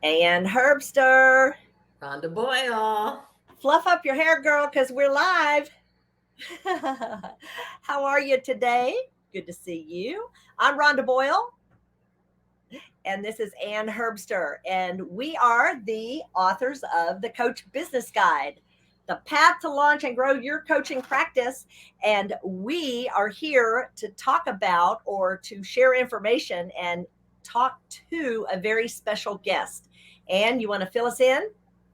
And Herbster. Rhonda Boyle. Fluff up your hair, girl, because we're live. How are you today? Good to see you. I'm Rhonda Boyle, and this is Ann Herbster, and we are the authors of the Coach Business Guide, the path to launch and grow your coaching practice. And we are here to talk about or to share information and talk to a very special guest. Ann, you want to fill us in?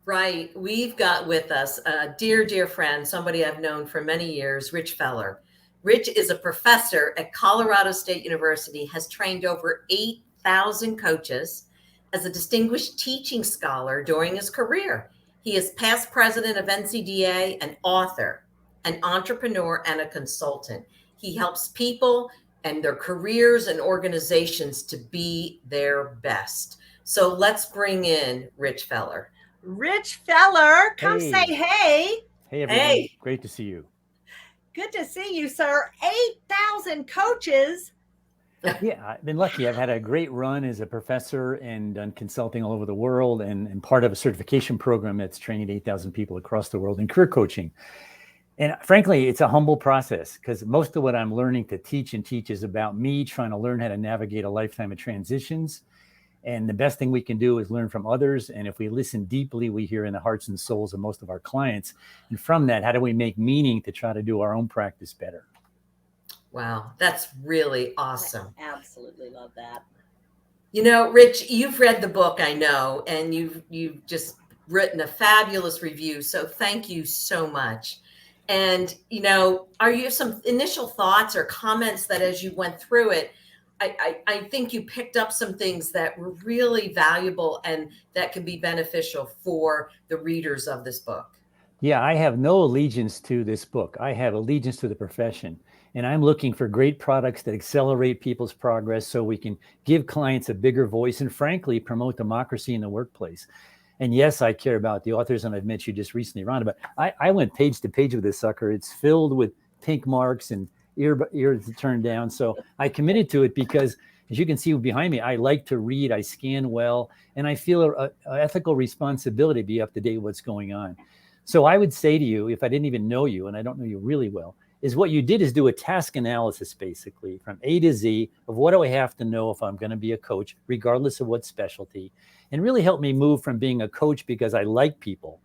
Right. We've got with us a dear, dear friend, somebody I've known for many years, Rich Feller. Rich is a professor at Colorado State University, has trained over 8,000 coaches as a distinguished teaching scholar during his career. He is past president of NCDA, an author, an entrepreneur, and a consultant. He helps people and their careers and organizations to be their best. So let's bring in Rich Feller. Rich Feller, come say Hey, hey. hey everyone. Hey, Great to see you. Good to see you, sir. 8,000 coaches. Yeah, I've been lucky. I've had a great run as a professor and done consulting all over the world and part of a certification program that's training 8,000 people across the world in career coaching. And frankly, it's a humble process because most of what I'm learning to teach and teach is about me trying to learn how to navigate a lifetime of transitions. And the best thing we can do is learn from others. And if we listen deeply, we hear in the hearts and souls of most of our clients. And from that, how do we make meaning to try to do our own practice better? wow, that's really I awesome. absolutely love that. Rich, you've read the book, I know, and you've just written a fabulous review. So thank you so much. And are you some initial thoughts or comments that as you went through it, I think you picked up some things that were really valuable and that can be beneficial for the readers of this book. Yeah, I have no allegiance to this book. I have allegiance to the profession. And I'm looking for great products that accelerate people's progress so we can give clients a bigger voice and, frankly, promote democracy in the workplace. And yes, I care about the authors, and I've met you just recently, Rhonda, but I went page to page with this sucker. It's filled with pink marks and ears turned down. So I committed to it because, as you can see behind me, I like to read, I scan well, and I feel a ethical responsibility to be up to date with what's going on. So I would say to you, if I didn't even know you, and I don't know you really well, is what you did is do a task analysis basically from A to Z of what do I have to know if I'm going to be a coach, regardless of what specialty, and really help me move from being a coach because I like people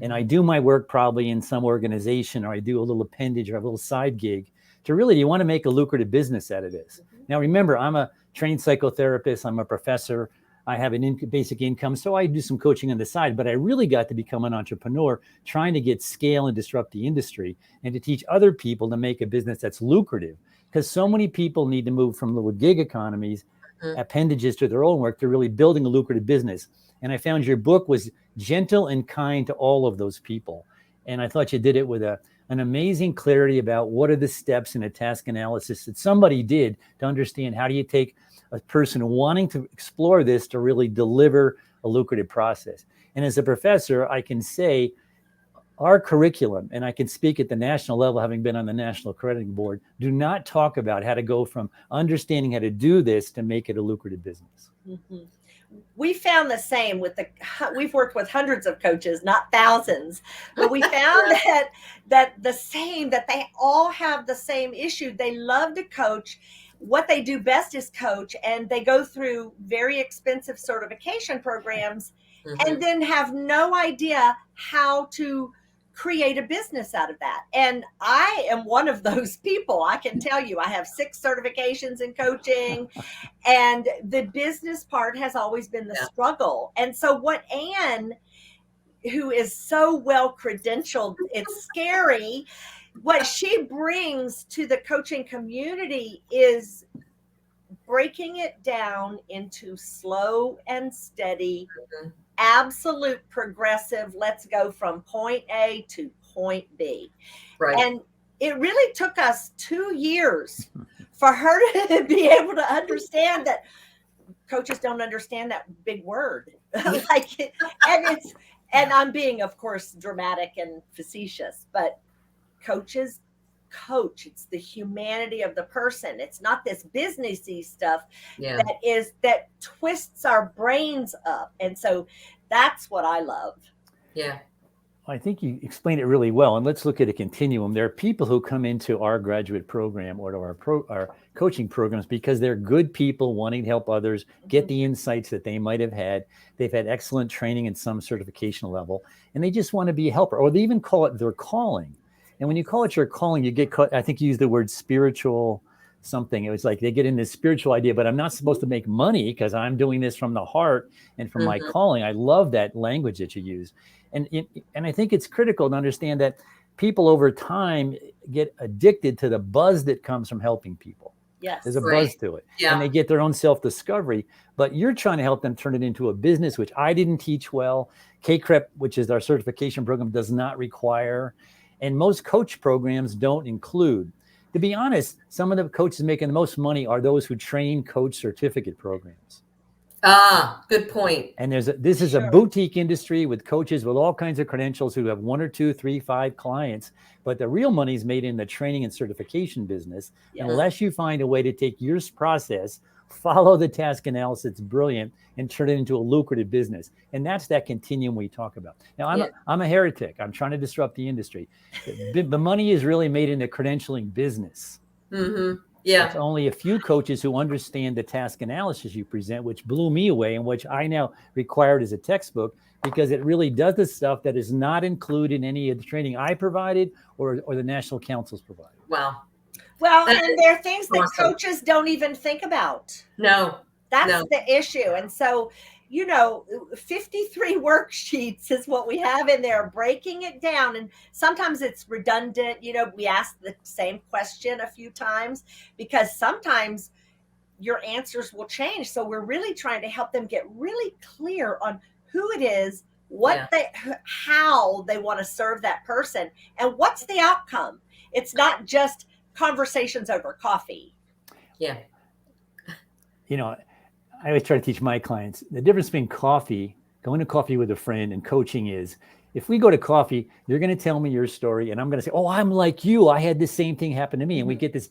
and I Mhm. do my work probably in some organization or I do a little appendage or a little side gig to really, you want to make a lucrative business out of this. Mhm. Now, remember, I'm a trained psychotherapist, I'm a professor. I have an basic income, so I do some coaching on the side, but I really got to become an entrepreneur trying to get scale and disrupt the industry and to teach other people to make a business that's lucrative. Because so many people need to move from little gig economies, Mhm. appendages to their own work, to really building a lucrative business. And I found your book was gentle and kind to all of those people. And I thought you did it with an amazing clarity about what are the steps in a task analysis that somebody did to understand how do you take a person wanting to explore this to really deliver a lucrative process. And as a professor, I can say our curriculum, and I can speak at the national level, having been on the National Accrediting Board, do not talk about how to go from understanding how to do this to make it a lucrative business. Mhm. We found the same with we've worked with hundreds of coaches, not thousands, but we found Yeah. that the same, that they all have the same issue. They love to coach. What they do best is coach, and they go through very expensive certification programs and Mhm. then have no idea how to create a business out of that. And I am one of those people. I can tell you, I have 6 certifications in coaching, and the business part has always been the Yeah. struggle. And so, what Anne, who is so well credentialed, it's scary, what she brings to the coaching community is breaking it down into slow and steady, Mhm. absolute progressive. Let's go from point A to point B. Right. And it really took us 2 years for her to be able to understand that coaches don't understand that big word. Like and it's, and I'm being, of course, dramatic and facetious, but coaches coach. It's the humanity of the person. It's not this businessy stuff Yeah. that twists our brains up. And so that's what I love. Yeah. I think you explained it really well. And let's look at a continuum. There are people who come into our graduate program or to our coaching programs because they're good people wanting to help others get the insights that they might have had. They've had excellent training in some certification level, and they just want to be a helper, or they even call it their calling. And when you call it your calling, you get caught, I think you used the word spiritual something. It was like they get in this spiritual idea, but I'm not supposed to make money because I'm doing this from the heart and from my calling. I love that language that you use. And I think it's critical to understand that people over time get addicted to the buzz that comes from helping people. Yes. There's a buzz to it. Yeah. And they get their own self-discovery, but you're trying to help them turn it into a business, which I didn't teach well. K-CREP, which is our certification program, does not require. And most coach programs don't include. To be honest, some of the coaches making the most money are those who train coach certificate programs. Ah, good point. And this is a boutique industry with coaches with all kinds of credentials who have 1 or 2, 3, 5 clients. But the real money is made in the training and certification business. Yes. Unless you find a way to take your process, follow the task analysis, it's brilliant, and turn it into a lucrative business. And that's that continuum we talk about. Now, I'm a heretic. I'm trying to disrupt the industry. The money is really made in the credentialing business. Mm-hmm. Yeah. It's only a few coaches who understand the task analysis you present, which blew me away and which I now required as a textbook because it really does the stuff that is not included in any of the training I provided or the national councils provided. Wow. Well, and there are things that coaches don't even think about. No. That's the issue. And so, 53 worksheets is what we have in there, breaking it down. And sometimes it's redundant. We ask the same question a few times because sometimes your answers will change. So we're really trying to help them get really clear on who it is, how they want to serve that person, and what's the outcome. It's not just conversations over coffee. Yeah. I always try to teach my clients the difference between going to coffee with a friend, and coaching is if we go to coffee, you're going to tell me your story and I'm going to say, oh, I'm like you. I had the same thing happen to me. And we get this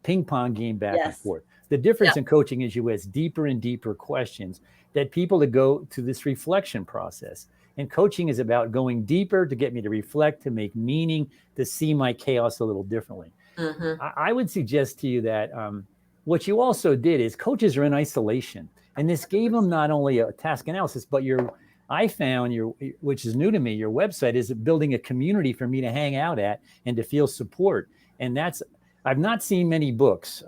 ping pong game back and forth. The difference in coaching is you ask deeper and deeper questions that people to go to this reflection process. And coaching is about going deeper to get me to reflect, to make meaning, to see my chaos a little differently. Mm-hmm. I would suggest to you that what you also did is coaches are in isolation. And this gave them not only a task analysis, but I found which is new to me, your website is building a community for me to hang out at and to feel support. And I've not seen many books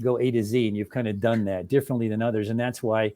go A to Z, and you've kind of done that differently than others. And that's why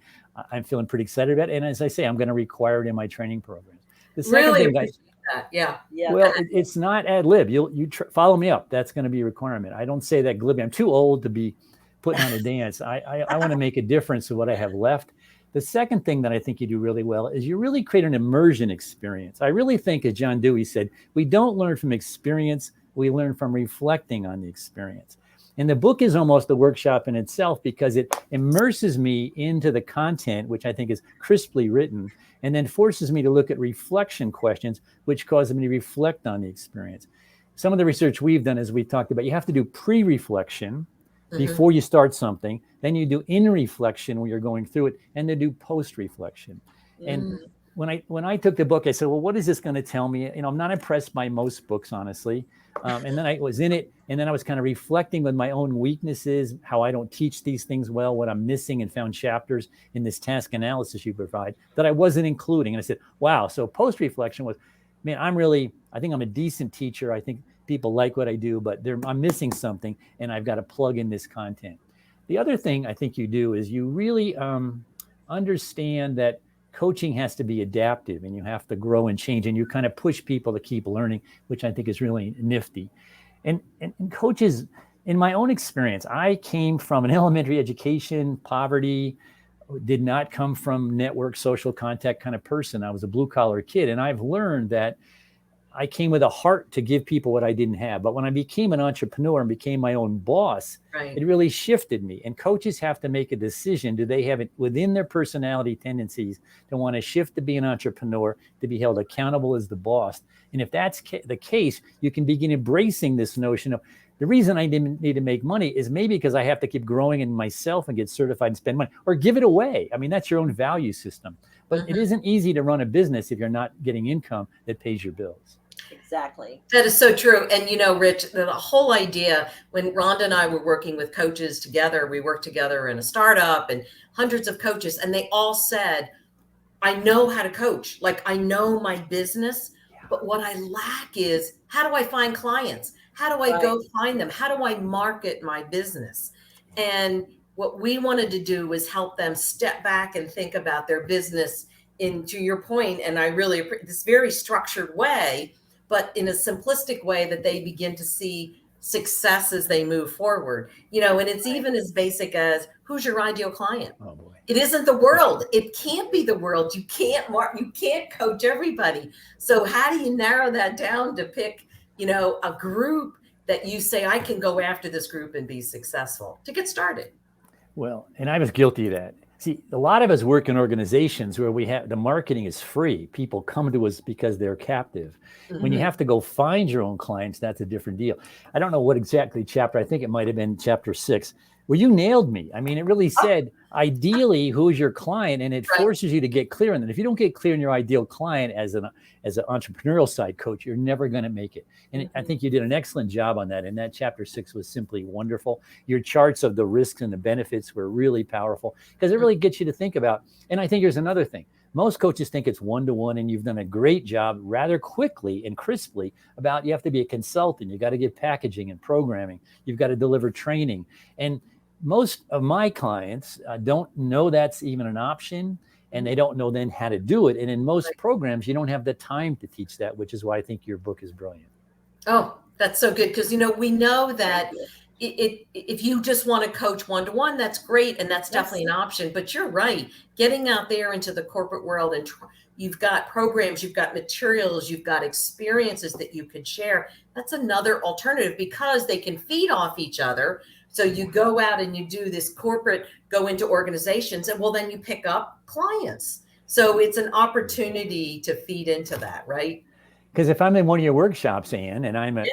I'm feeling pretty excited about it. And as I say, I'm going to require it in my training programs. The second really thing appreciate that. Yeah. Well, it's not ad lib. You follow me up. That's going to be a requirement. I don't say that glibly. I'm too old to be putting on a dance. I want to make a difference of what I have left. The second thing that I think you do really well is you really create an immersion experience. I really think, as John Dewey said, we don't learn from experience. We learn from reflecting on the experience. And the book is almost a workshop in itself because it immerses me into the content, which I think is crisply written, and then forces me to look at reflection questions, which cause me to reflect on the experience. Some of the research we've done, as we talked about, you have to do pre-reflection before you start something. Then you do in reflection when you're going through it, and then do post-reflection. And when I took the book, I said, well, what is this going to tell me? I'm not impressed by most books, honestly. And then I was in it, and then I was kind of reflecting with my own weaknesses, how I don't teach these things well, what I'm missing, and found chapters in this task analysis you provide that I wasn't including. And I said, wow. So post-reflection was, man, I think I'm a decent teacher. I think people like what I do, but I'm missing something, and I've got to plug in this content. The other thing I think you do is you really understand that coaching has to be adaptive, and you have to grow and change, and you kind of push people to keep learning, which I think is really nifty. And coaches, in my own experience, I came from an elementary education, poverty, did not come from network, social contact kind of person. I was a blue collar kid, and I've learned that I came with a heart to give people what I didn't have. But when I became an entrepreneur and became my own boss, it really shifted me. And coaches have to make a decision. Do they have it within their personality tendencies to want to shift to be an entrepreneur, to be held accountable as the boss? And if that's the case, you can begin embracing this notion of The reason I didn't need to make money is maybe because I have to keep growing in myself and get certified and spend money or give it away. I mean, that's your own value system. But it isn't easy to run a business if you're not getting income that pays your bills. Exactly. That is so true. And, you know, Rich, the whole idea when Rhonda and I were working with coaches together, we worked together in a startup and hundreds of coaches, and they all said, I know how to coach. Like, I know my business, but what I lack is, how do I find clients? How do I go find them? How do I market my business? And what we wanted to do was help them step back and think about their business in, to your point, and I really appreciate this very structured way, but in a simplistic way that they begin to see success as they move forward. You know, and it's even as basic as, who's your ideal client? Oh boy. It isn't the world. It can't be the world. You can't coach everybody. So how do you narrow that down to pick, you know, a group that you say, I can go after this group and be successful to get started? Well, and I was guilty of that. See, a lot of us work in organizations where we have the marketing is free. People come to us because they're captive. When you have to go find your own clients, that's a different deal. I don't know what exactly chapter, I think it might have been chapter 6, where you nailed me. I mean, it really said, ideally, who's your client? And it forces you to get clear on that. If you don't get clear on your ideal client as an entrepreneurial side coach, you're never going to make it. And I think you did an excellent job on that. And that chapter 6 was simply wonderful. Your charts of the risks and the benefits were really powerful because it really gets you to think about. And I think here's another thing. Most coaches think it's one-to-one, and you've done a great job rather quickly and crisply about you have to be a consultant. You got to give packaging and programming. You've got to deliver training. And most of my clients don't know that's even an option, and they don't know then how to do it. And in most programs, you don't have the time to teach that, which is why I think your book is brilliant. Oh, that's so good. Because, you know, we know that if you just want to coach one-to-one, that's great. And that's definitely an option. But you're right. Getting out there into the corporate world, and you've got programs, you've got materials, you've got experiences that you could share. That's another alternative because they can feed off each other. So you go out and you do this corporate, go into organizations, and well, then you pick up clients. So it's an opportunity to feed into that, right? Because if I'm in one of your workshops, Anne, and I'm a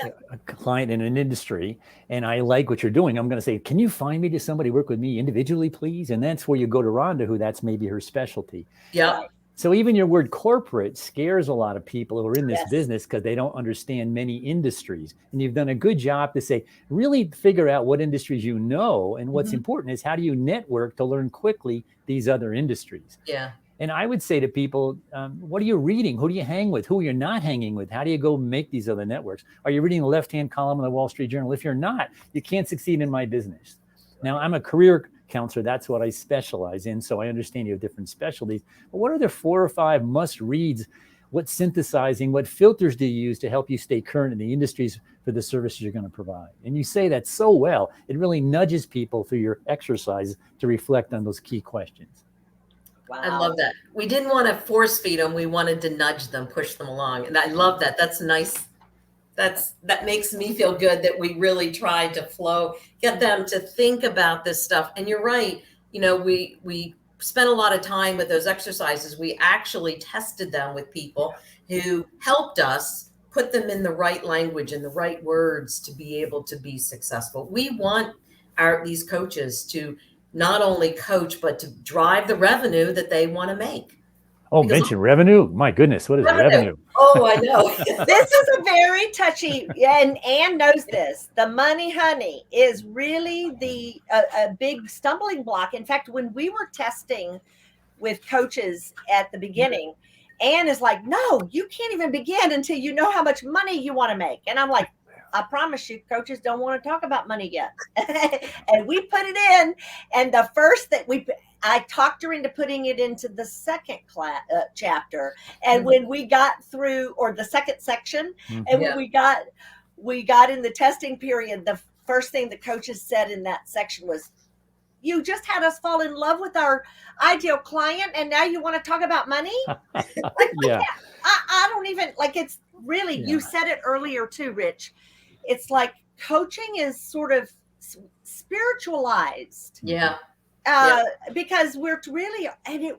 client in an industry and I like what you're doing, I'm going to say, can you find me to somebody work with me individually, please? And that's where you go to Rhonda, who that's maybe her specialty. Yeah. So even your word corporate scares a lot of people who are in this business because they don't understand many industries. And you've done a good job to say, really figure out what industries you know. And what's important is how do you network to learn quickly these other industries? Yeah. And I would say to people, what are you reading? Who do you hang with? Who you're not hanging with? How do you go make these other networks? Are you reading the left-hand column of the Wall Street Journal? If you're not, you can't succeed in my business. Now, I'm a career counselor. That's what I specialize in. So I understand you have different specialties. But what are the 4 or 5 must reads? What synthesizing, what filters do you use to help you stay current in the industries for the services you're going to provide? And you say that so well. It really nudges people through your exercises to reflect on those key questions. Wow. I love that. We didn't want to force feed them. We wanted to nudge them, push them along. And I love that. That's nice. That makes me feel good that we really tried to get them to think about this stuff. And you're right. You know, we spent a lot of time with those exercises. We actually tested them with people who helped us put them in the right language and the right words to be able to be successful. We want these coaches to not only coach, but to drive the revenue that they want to make. Oh, mention revenue? My goodness, what is revenue? Oh, I know. This is a very touchy, and Anne knows this. The money, honey, is really a big stumbling block. In fact, when we were testing with coaches at the beginning, Anne is like, no, you can't even begin until you know how much money you want to make. And I'm like, I promise you, coaches don't want to talk about money yet. And we put it in. And the first that I talked her into putting it into the second chapter. And when we got through, or the second section, and when we got in the testing period, the first thing the coaches said in that section was, you just had us fall in love with our ideal client, and now you want to talk about money? I don't even, like, it's really, you said it earlier too, Rich. It's like coaching is sort of spiritualized. Yeah. Because we're really, and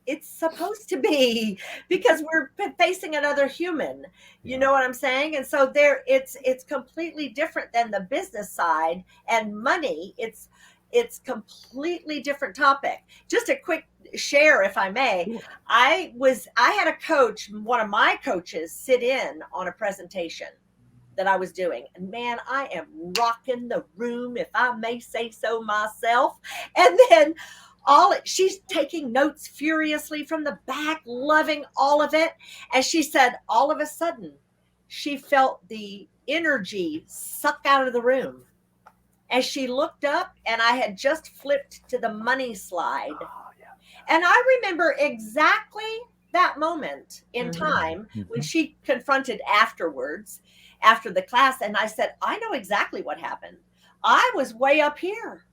it's supposed to be, because we're facing another human. You Yeah. know what I'm saying? And so there, it's completely different than the business side and money. It's completely different topic. Just a quick share, if I may. Sure. I had a coach, one of my coaches, sit in on a presentation that I was doing. And man, I am rocking the room, if I may say so myself. And then she's taking notes furiously from the back, loving all of it. And she said, all of a sudden, she felt the energy suck out of the room. As she looked up, and I had just flipped to the money slide. Oh, yeah. And I remember exactly that moment in time when she confronted afterwards, after the class. And I said, I know exactly what happened. I was way up here.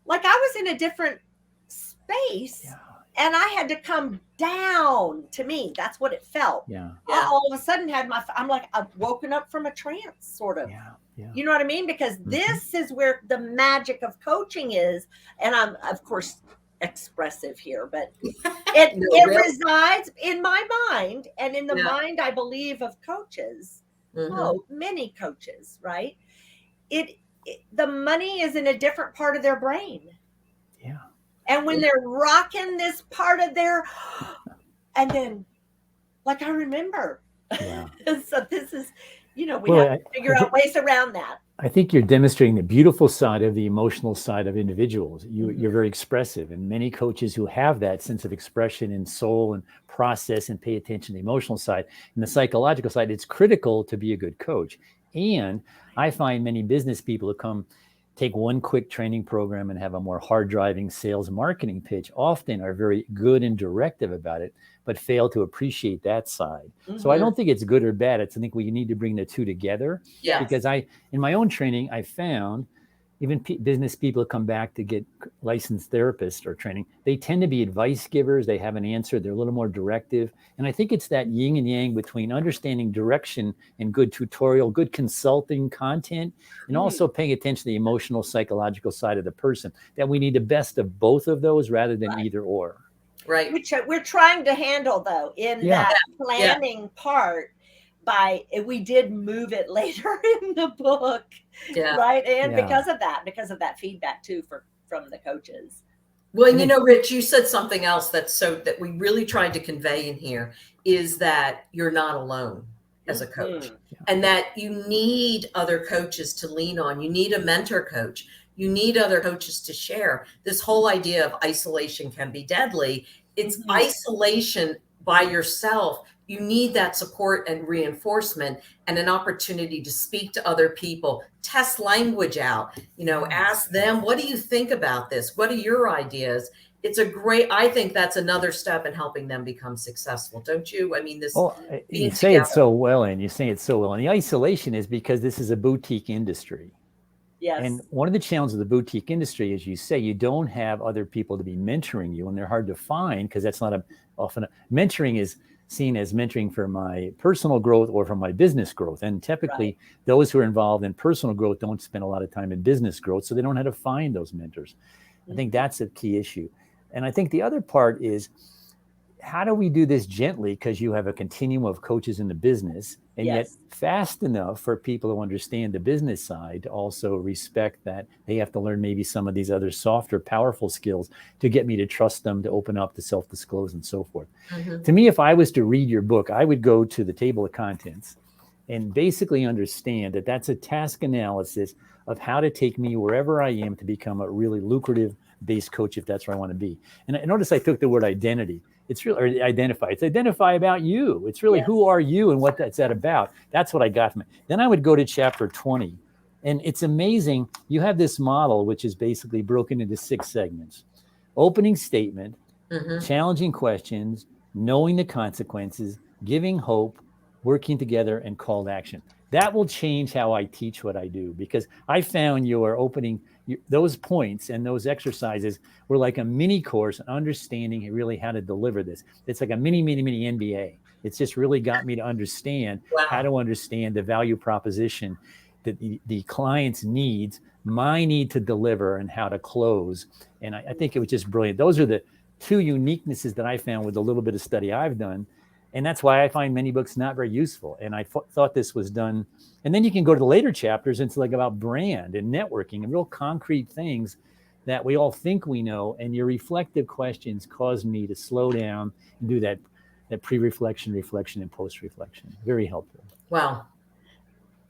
Like I was in a different space. Yeah. And I had to come down. To me, that's what it felt. Yeah. I all of a sudden I'm like, I've woken up from a trance, sort of. Yeah. Yeah. You know what I mean? Because this is where the magic of coaching is. And I'm, of course, expressive here, but it resides in my mind and in the mind, I believe, of coaches. Oh, many coaches, right? The money is in a different part of their brain. Yeah. And when they're rocking this part of their, and then, like, I remember. Yeah. So this is, we have to figure out ways around that. I think you're demonstrating the beautiful side of the emotional side of individuals. You're very expressive, and many coaches who have that sense of expression and soul and process and pay attention to the emotional side and the psychological side, it's critical to be a good coach. And I find many business people who take one quick training program and have a more hard driving sales marketing pitch often are very good and directive about it, but fail to appreciate that side. So I don't think it's good or bad. I think we need to bring the two together. Yes. Because in my own training, I found even business people come back to get licensed therapists or training, they tend to be advice givers. They have an answer. They're a little more directive. And I think it's that yin and yang between understanding direction and good tutorial, good consulting content, and also paying attention to the emotional, psychological side of the person, that we need the best of both of those rather than either or. Right. Which we're trying to handle, though, in that planning part. We did move it later in the book, right? And because of that feedback too from the coaches. Well, Rich, you said something else that we really tried to convey in here is that you're not alone as a coach, and that you need other coaches to lean on. You need a mentor coach. You need other coaches to share. This whole idea of isolation can be deadly. It's isolation by yourself. You need that support and reinforcement and an opportunity to speak to other people, test language out, ask them, what do you think about this? What are your ideas? I think that's another step in helping them become successful. Don't you? I mean, you say it so well, and the isolation is because this is a boutique industry. Yes. And one of the challenges of the boutique industry, as you say, you don't have other people to be mentoring you, and they're hard to find because that's not often mentoring is seen as mentoring for my personal growth or for my business growth. And typically those who are involved in personal growth don't spend a lot of time in business growth, so they don't know how to find those mentors. I think that's a key issue. And I think the other part is, how do we do this gently? Because you have a continuum of coaches in the business, and yet fast enough for people who understand the business side to also respect that they have to learn maybe some of these other softer, powerful skills to get me to trust them, to open up, to self-disclose, and so forth. To me, if I was to read your book, I would go to the table of contents and basically understand that that's a task analysis of how to take me wherever I am to become a really lucrative base coach, if that's where I want to be. And notice I took the word identity. It's really, or identify. It's identify about you. It's really who are you and what that's that about. That's what I got from it. Then I would go to chapter 20. And it's amazing. You have this model, which is basically broken into 6 segments. Opening statement, challenging questions, knowing the consequences, giving hope, working together, and call to action. That will change how I teach what I do, because I found those points and those exercises were like a mini course on understanding really how to deliver this. It's like a mini MBA. It's just really got me to understand how to understand the value proposition that the client's needs, my need to deliver, and how to close. And I think it was just brilliant. Those are two uniquenesses that I found with a little bit of study I've done. And that's why I find many books not very useful. And I thought this was done. And then you can go to the later chapters, and it's like about brand and networking and real concrete things that we all think we know. And your reflective questions caused me to slow down and do that pre-reflection, reflection, and post-reflection. Very helpful. Wow.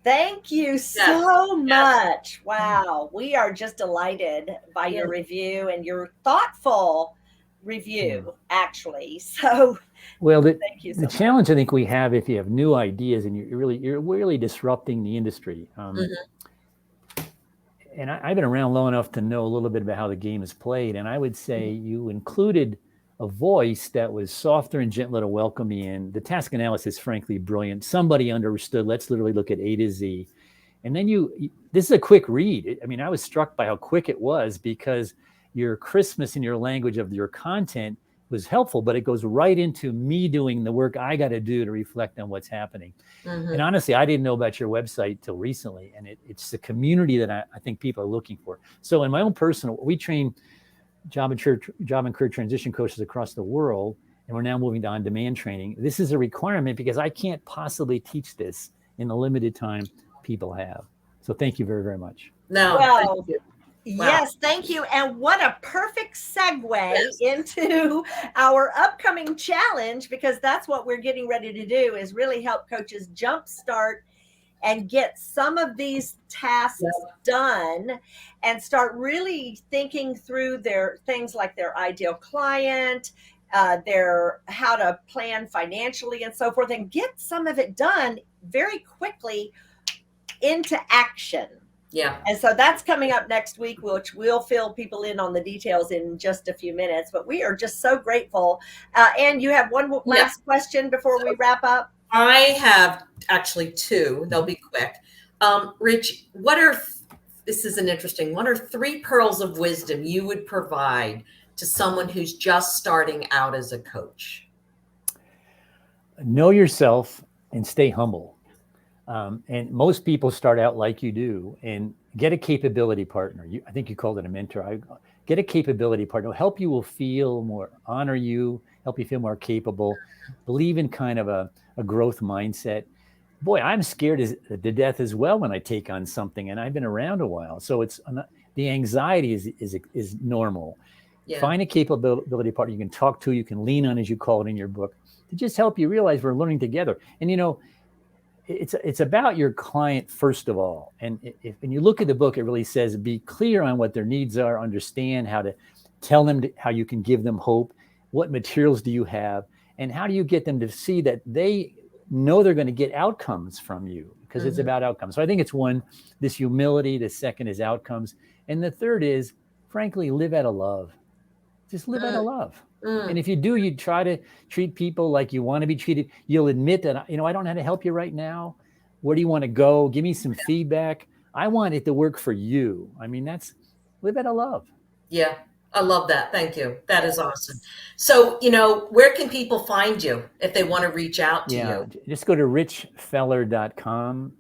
Thank you so much. Wow. We are just delighted by your review and your thoughtful review, actually. So well, thank you so much. Challenge I think we have, if you have new ideas and you're really disrupting the industry. And I've been around long enough to know a little bit about how the game is played. And I would say you included a voice that was softer and gentler to welcome me in. The task analysis, frankly, brilliant. Somebody understood. Let's literally look at A to Z. And then this is a quick read. I mean, I was struck by how quick it was, because your crispness in your language of your content was helpful, but it goes right into me doing the work I got to do to reflect on what's happening. And honestly, I didn't know about your website till recently. And it's the community that I think people are looking for. So in my own personal, we train job and career transition coaches across the world, and we're now moving to on-demand training. This is a requirement because I can't possibly teach this in the limited time people have. So thank you very, very much. No. Well, yes, thank you. And what a perfect segue into our upcoming challenge, because that's what we're getting ready to do, is really help coaches jumpstart and get some of these tasks done and start really thinking through their things like their ideal client, their how to plan financially and so forth, and get some of it done very quickly into action. Yeah. And so that's coming up next week, which we'll fill people in on the details in just a few minutes. But we are just so grateful. And you have one last question before we wrap up? I have actually two. They'll be quick. Rich, what are 3 pearls of wisdom you would provide to someone who's just starting out as a coach? Know yourself and stay humble. And most people start out like you do, and get a capability partner. I think you called it a mentor. Get a capability partner. Help you will feel more, honor you, help you feel more capable, believe in kind of a growth mindset. Boy, I'm scared to death as well when I take on something, and I've been around a while. So the anxiety is normal. Yeah. Find a capability partner you can talk to, you can lean on, as you call it in your book, to just help you realize we're learning together. And it's about your client first of all. And when you look at the book, it really says be clear on what their needs are, understand how to tell them how you can give them hope, what materials do you have, and how do you get them to see that they know they're going to get outcomes from you, because it's about outcomes. So I think it's one, this humility. The second is outcomes. And the third is, frankly, live out of love. Just live out of love. And if you do, you try to treat people like you want to be treated. You'll admit that, I don't know how to help you right now. Where do you want to go? Give me some feedback. I want it to work for you. I mean, that's live out of love. Yeah. I love that. Thank you. That is awesome. So, where can people find you if they want to reach out to you? Just go to richfeller.com.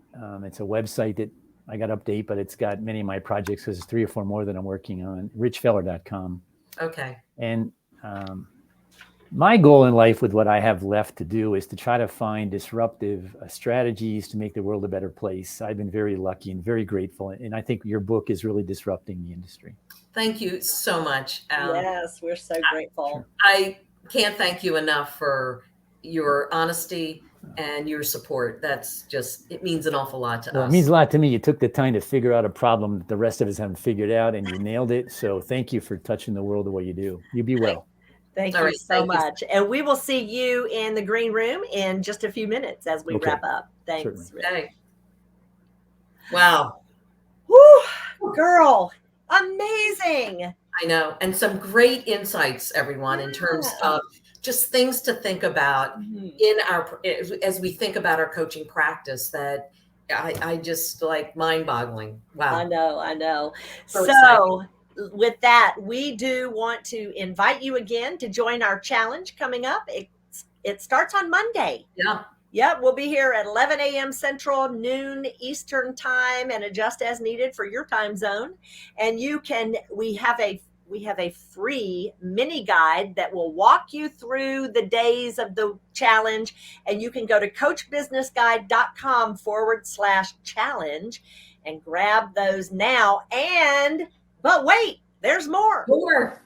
It's a website that I got to update, but it's got many of my projects, because there's 3 or 4 more that I'm working on. richfeller.com. Okay. And my goal in life with what I have left to do is to try to find disruptive strategies to make the world a better place. I've been very lucky and very grateful. And I think your book is really disrupting the industry. Thank you so much. Yes, we're so grateful. I can't thank you enough for your honesty and your support. It means an awful lot to us. It means a lot to me. You took the time to figure out a problem that the rest of us haven't figured out, and you nailed it. So thank you for touching the world the way you do. You be well. Thank you so much. And we will see you in the green room in just a few minutes as we wrap up. Thanks. Okay. Wow. Woo, girl. Amazing. I know. And some great insights, everyone, in terms of just things to think about as we think about our coaching practice, that I just like mind-boggling. Wow. I know. So with that, we do want to invite you again to join our challenge coming up. It starts on Monday. Yeah. Yep, we'll be here at 11 a.m. Central, noon Eastern time, and adjust as needed for your time zone. And we have a we have a free mini guide that will walk you through the days of the challenge. And you can go to coachbusinessguide.com/challenge and grab those now. But wait, there's more. More.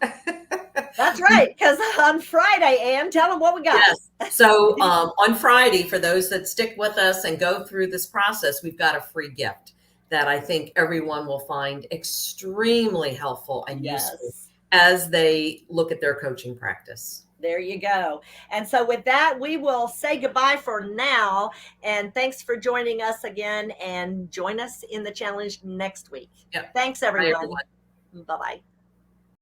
That's right. Because on Friday, Ann, tell them what we got. Yes. So on Friday, for those that stick with us and go through this process, we've got a free gift that I think everyone will find extremely helpful and useful as they look at their coaching practice. There you go. And so with that, we will say goodbye for now. And thanks for joining us again, and join us in the challenge next week. Yep. Thanks, everyone. Bye, everyone. Bye-bye.